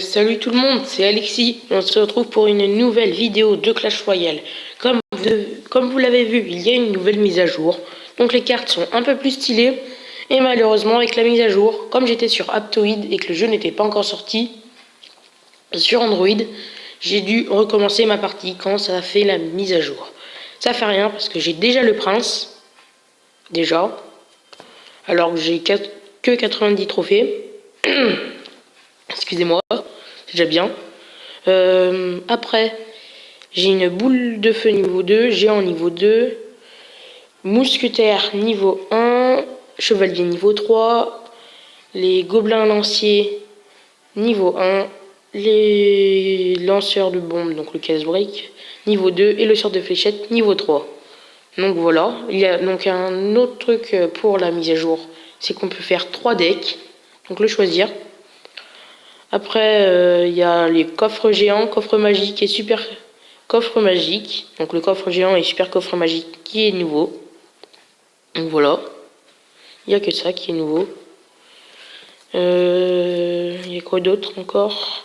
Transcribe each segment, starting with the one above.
Salut tout le monde, c'est Alexis. On se retrouve pour une nouvelle vidéo de Clash Royale. Comme vous l'avez vu, il y a une nouvelle mise à jour. Donc les cartes sont un peu plus stylées. Et malheureusement, avec la mise à jour, comme j'étais sur Aptoide et que le jeu n'était pas encore sorti sur Android, j'ai dû recommencer ma partie quand ça a fait la mise à jour. Ça fait rien parce que j'ai déjà le prince. Déjà. Alors que j'ai que 90 trophées. Excusez-moi, c'est déjà bien. Après, j'ai une boule de feu niveau 2, géant niveau 2, mousquetaire niveau 1, chevalier niveau 3, les gobelins lanciers niveau 1, les lanceurs de bombes, donc le casse-brique, niveau 2, et le sort de fléchette niveau 3. Donc voilà, il y a donc un autre truc pour la mise à jour, c'est qu'on peut faire 3 decks, donc le choisir. Après, il y a les coffres géants, coffre magique et super coffre magique. Donc le coffre géant et super coffre magique qui est nouveau. Donc voilà. Il n'y a que ça qui est nouveau. Il y a quoi d'autre encore?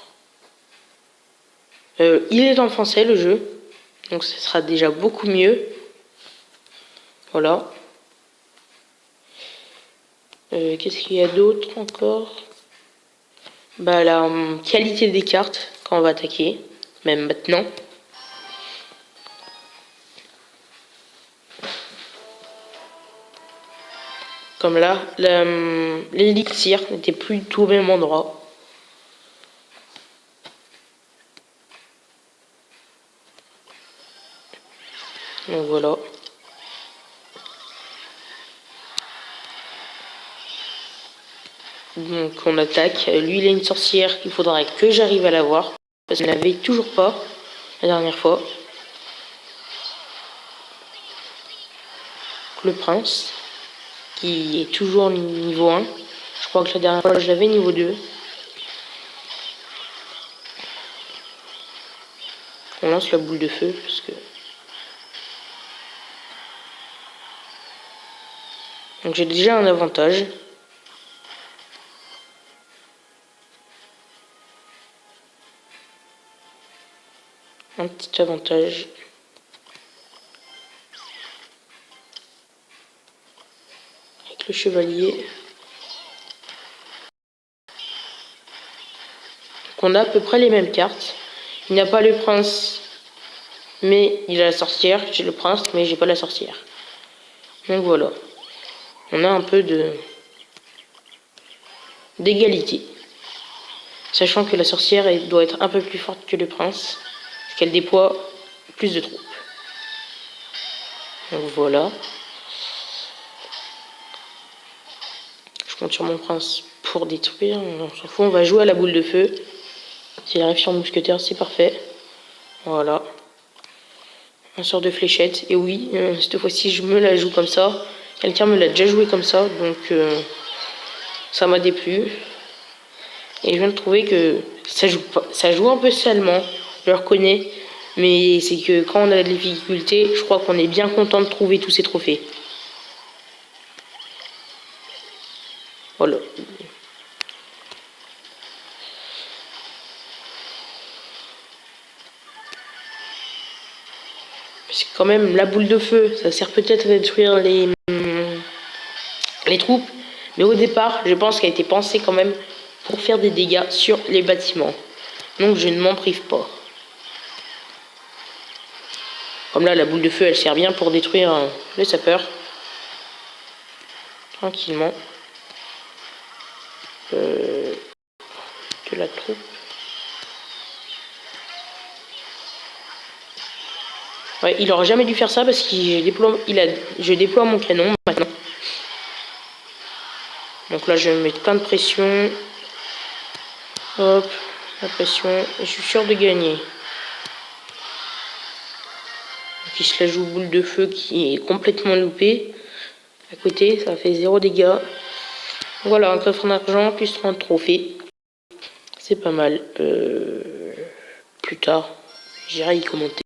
Il est en français le jeu. Donc ce sera déjà beaucoup mieux. Voilà. Qu'est-ce qu'il y a d'autre encore? Bah la qualité des cartes quand on va attaquer. Même maintenant. Comme là, l'élixir n'était plus du tout au même endroit. Donc voilà. Donc on attaque. Lui il a une sorcière, il faudra que j'arrive à l'avoir. Parce que je n'avais toujours pas la dernière fois. Le prince, qui est toujours niveau 1. Je crois que la dernière fois je l'avais niveau 2. On lance la boule de feu parce que. Donc j'ai déjà un avantage. Un petit avantage. Avec le chevalier. Donc on a à peu près les mêmes cartes. Il n'a pas le prince, mais il a la sorcière. J'ai le prince, mais j'ai pas la sorcière. Donc voilà. On a un peu d'égalité. Sachant que la sorcière doit être un peu plus forte que le prince, parce qu'elle déploie plus de troupes. Donc voilà. Je compte sur mon prince pour détruire. On s'en fout, on va jouer à la boule de feu. S'il arrive sur le mousquetaire, c'est parfait. Voilà. Un sort de fléchette. Et oui, cette fois-ci, je me la joue comme ça. Quelqu'un me l'a déjà joué comme ça, donc ça m'a déplu. Et je viens de trouver que ça joue un peu salement, je le reconnais. Mais c'est que quand on a de difficultés, je crois qu'on est bien content de trouver tous ces trophées. Voilà. Parce que quand même, la boule de feu, ça sert peut-être à détruire les troupes. Mais au départ, je pense qu'elle a été pensée quand même pour faire des dégâts sur les bâtiments. Donc je ne m'en prive pas. Comme là, la boule de feu, elle sert bien pour détruire les sapeurs. Tranquillement. De la troupe. Ouais, il aurait jamais dû faire ça parce que je déploie mon canon maintenant. Donc là, je vais mettre plein de pression. Hop, la pression. Et je suis sûr de gagner. Donc il se la joue boule de feu qui est complètement loupée. À côté, ça fait 0 dégâts. Voilà, un coffre d'argent plus 30 trophées. C'est pas mal. Plus tard, j'irai y commenter.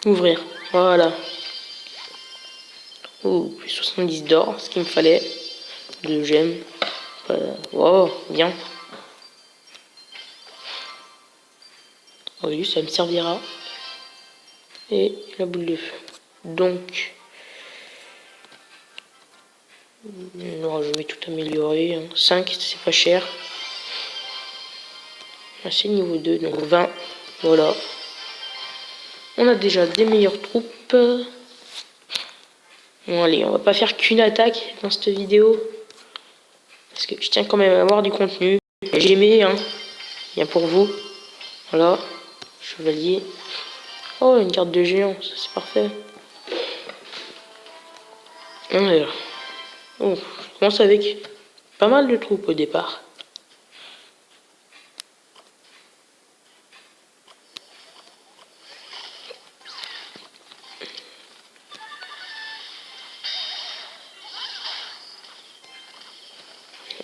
Ouvrir. Voilà. Oh, plus 70 d'or, ce qu'il me fallait. De gemmes. Voilà. Oh, bien. Oui, ça me servira. Et la boule de feu. Donc, non, je vais tout améliorer. Hein. 5, c'est pas cher. C'est niveau 2, donc 20. Voilà. On a déjà des meilleures troupes. Bon, allez, on va pas faire qu'une attaque dans cette vidéo. Parce que je tiens quand même à avoir du contenu. J'ai aimé, hein. Bien pour vous. Voilà. Chevalier. Oh, une carte de géant, ça c'est parfait. Alors. Oh, je commence avec pas mal de troupes au départ.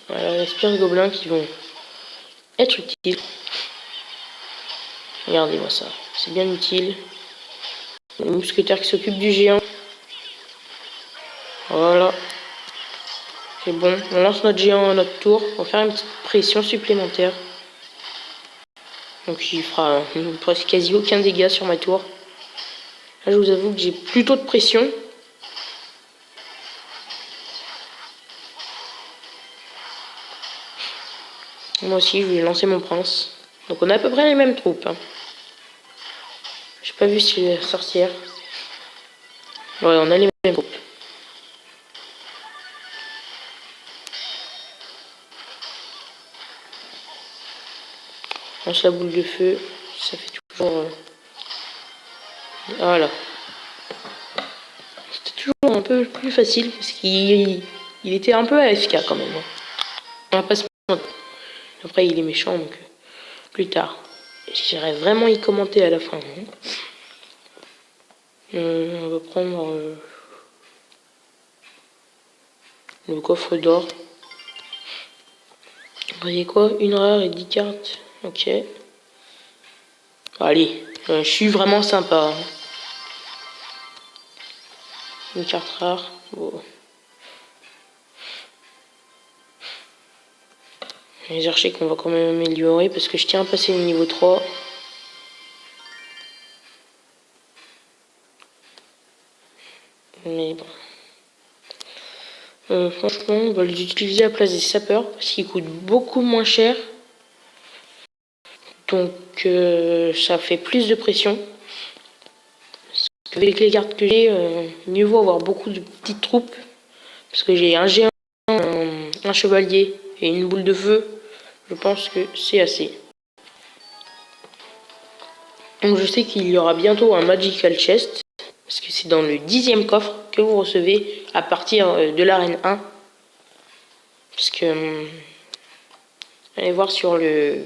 Voilà, les spires gobelins qui vont être utiles. Regardez-moi ça, c'est bien utile. Le mousquetaire qui s'occupe du géant. Voilà. C'est bon, on lance notre géant à notre tour pour faire une petite pression supplémentaire. Donc il fera presque quasi aucun dégât sur ma tour. Là je vous avoue que j'ai plutôt de pression. Moi aussi je vais lancer mon prince. Donc on a à peu près les mêmes troupes. Hein. J'ai pas vu si la sorcière. Ouais, on a les mêmes troupes. Lance la boule de feu, ça fait toujours... Voilà. C'était toujours un peu plus facile parce qu'il était un peu AFK quand même. Hein. On va pas se mentir. Après il est méchant donc plus tard. J'irai vraiment y commenter à la fin. Hein. On va prendre le coffre d'or. Vous voyez quoi? Une rare et 10 cartes. Ok. Allez, je suis vraiment sympa. Hein. Une carte rare. Bon. Les archers qu'on va quand même améliorer parce que je tiens à passer le niveau 3. Mais bon. Franchement, on va les utiliser à la place des sapeurs parce qu'ils coûtent beaucoup moins cher. Donc ça fait plus de pression. Parce qu'avec les cartes que j'ai, mieux vaut avoir beaucoup de petites troupes. Parce que j'ai un géant, un chevalier et une boule de feu. Je pense que c'est assez. Donc je sais qu'il y aura bientôt un Magical Chest. Parce que c'est dans le 10e coffre que vous recevez à partir de l'arène 1. Parce que... allez voir sur le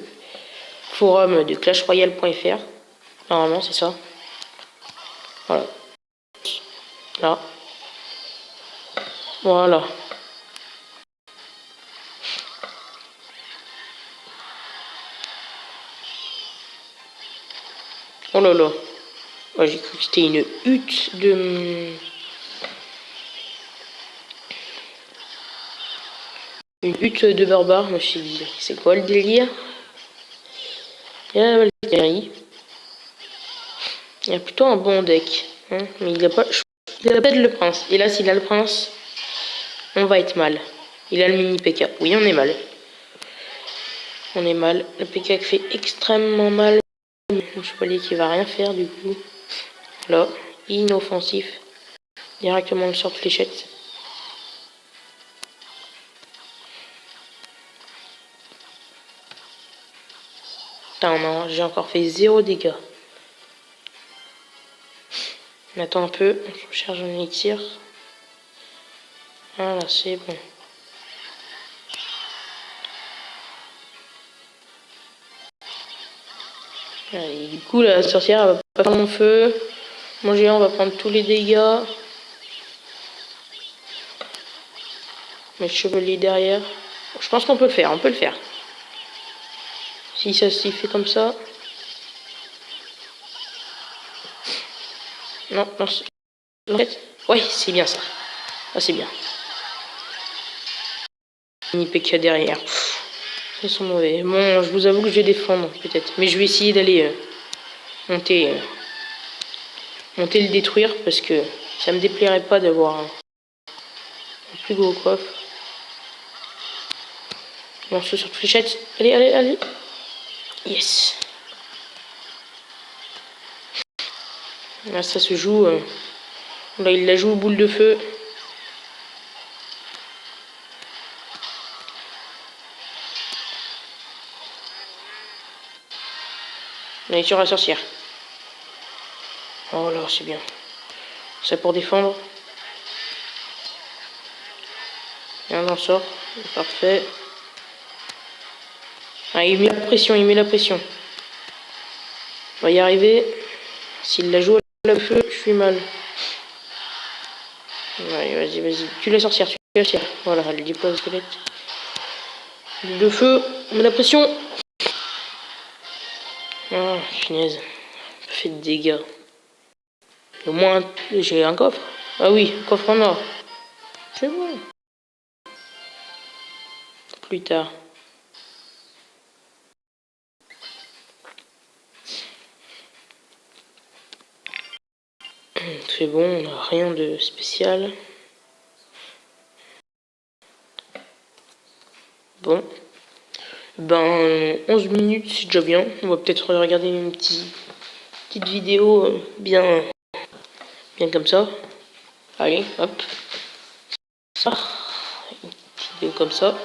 forum de clashroyale.fr. Normalement c'est ça. Voilà. Là. Voilà. Oh là là. Ouais, j'ai cru que c'était une hutte de... Une hutte de barbares. Je me suis dit, c'est quoi le délire? Il y a la Valkyrie. Il y a plutôt un bon deck. Hein, mais il a pas... Il a peut-être le prince. Et là, s'il a le prince, on va être mal. Il a le mini PK. Oui, on est mal. On est mal. Le PK fait extrêmement mal. Le chevalier qui va rien faire du coup. Là, inoffensif. Directement le sort de fléchette. Putain, non, j'ai encore fait 0 dégâts. On attend un peu. Je cherche un élixir. Voilà, c'est bon. Allez, du coup, la sorcière elle va pas faire mon feu. Mon géant va prendre tous les dégâts. Mes chevaliers derrière. Je pense qu'on peut le faire, on peut le faire. Si ça s'y fait comme ça. Non, non. Ouais, c'est bien ça. Ah, c'est bien. Mini PK derrière. Ils sont mauvais. Bon, je vous avoue que je vais défendre, peut-être. Mais je vais essayer d'aller monter le détruire parce que ça me déplairait pas d'avoir un plus gros coffre. Morceau sur fléchette. Allez, allez, allez. Yes. Là, ça se joue. Là, il la joue boule de feu. On est sur la sorcière. Oh là, c'est bien. Ça pour défendre. Et on en sort. Parfait. Ah, il met la pression, il met la pression. On va y arriver. S'il la joue à la feu, je suis mal. Allez, vas-y, vas-y. Tue la sorcière, tue la sorcière. Voilà, elle déploie le squelette. Le feu, on met la pression. Ah, finesse. Fait de dégâts. Au moins, j'ai un coffre. Ah oui, coffre en or. C'est bon. Plus tard. C'est bon, on n'a rien de spécial. Bon. Ben, 11 minutes, c'est déjà bien. On va peut-être regarder une petite vidéo bien comme ça. Allez, hop. Ça. Une petite vidéo comme ça.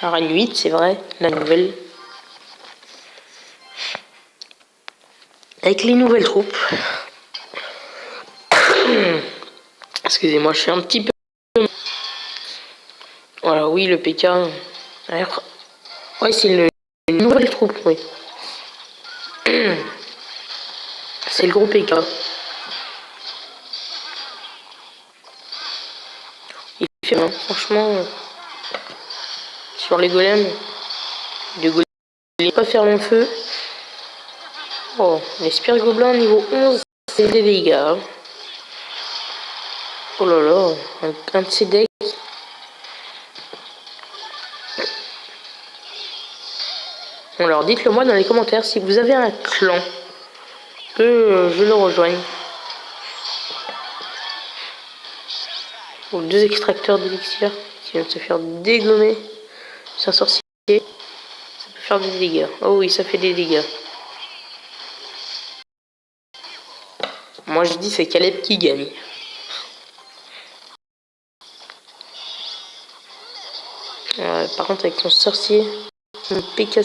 Arène 8, c'est vrai, la nouvelle. Avec les nouvelles troupes. Excusez-moi, je suis un petit peu... Voilà, oui, le PK. Alors, ouais, c'est une nouvelle troupe, oui. C'est le gros PK. Il fait bien, franchement. Sur les golems. Les golems, pas faire long feu. Oh, les spires gobelins niveau 11, c'est des dégâts. Oh là là, un de ces decks. Alors dites-le moi dans les commentaires si vous avez un clan que je le rejoigne. Ou 2 extracteurs d'élixir qui viennent se faire dégommer. C'est un sorcier. Ça peut faire des dégâts. Oh oui, ça fait des dégâts. Moi je dis c'est Caleb qui gagne. Par contre avec ton sorcier, un PK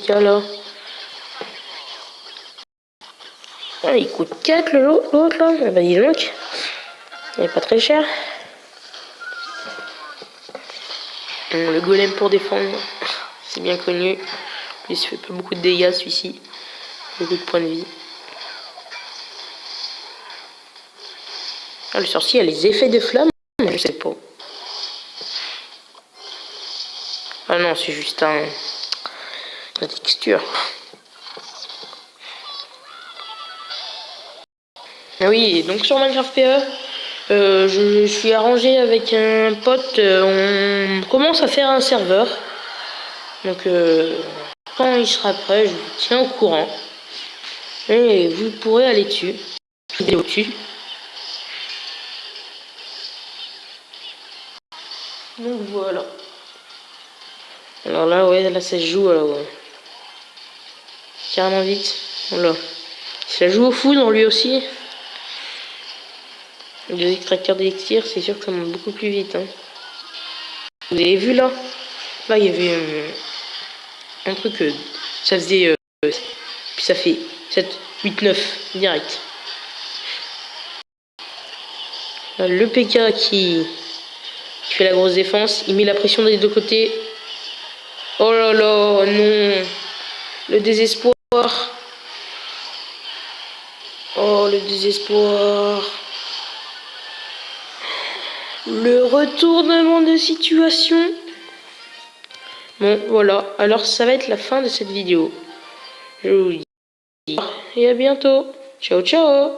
là. Ah, il coûte 4 l'autre là. Bah dis donc. Il est pas très cher. Le golem pour défendre, c'est bien connu. Il se fait pas beaucoup de dégâts celui-ci. Beaucoup de points de vie. Ah, le sorcier a les effets de flamme. Je sais pas. Ah non, c'est juste la texture. Ah oui, donc sur Minecraft PE, je suis arrangé avec un pote. On commence à faire un serveur. Donc quand il sera prêt, je vous tiens au courant. Et vous pourrez aller dessus. Vidéo dessus. Donc voilà. Alors là, ouais, là ça se joue, là, ouais. Carrément vite. Voilà. Ça joue au foudre, lui aussi. Les extracteurs d'élixir, c'est sûr que ça monte beaucoup plus vite. Hein. Vous avez vu là? Là, il y avait un truc, ça faisait... puis ça fait 7, 8, 9, direct. Là, le PK qui fait la grosse défense, il met la pression des deux côtés. Oh là là, non. Le désespoir. Oh, le désespoir. Le retournement de situation. Bon, voilà. Alors, ça va être la fin de cette vidéo. Je vous dis et à bientôt. Ciao, ciao.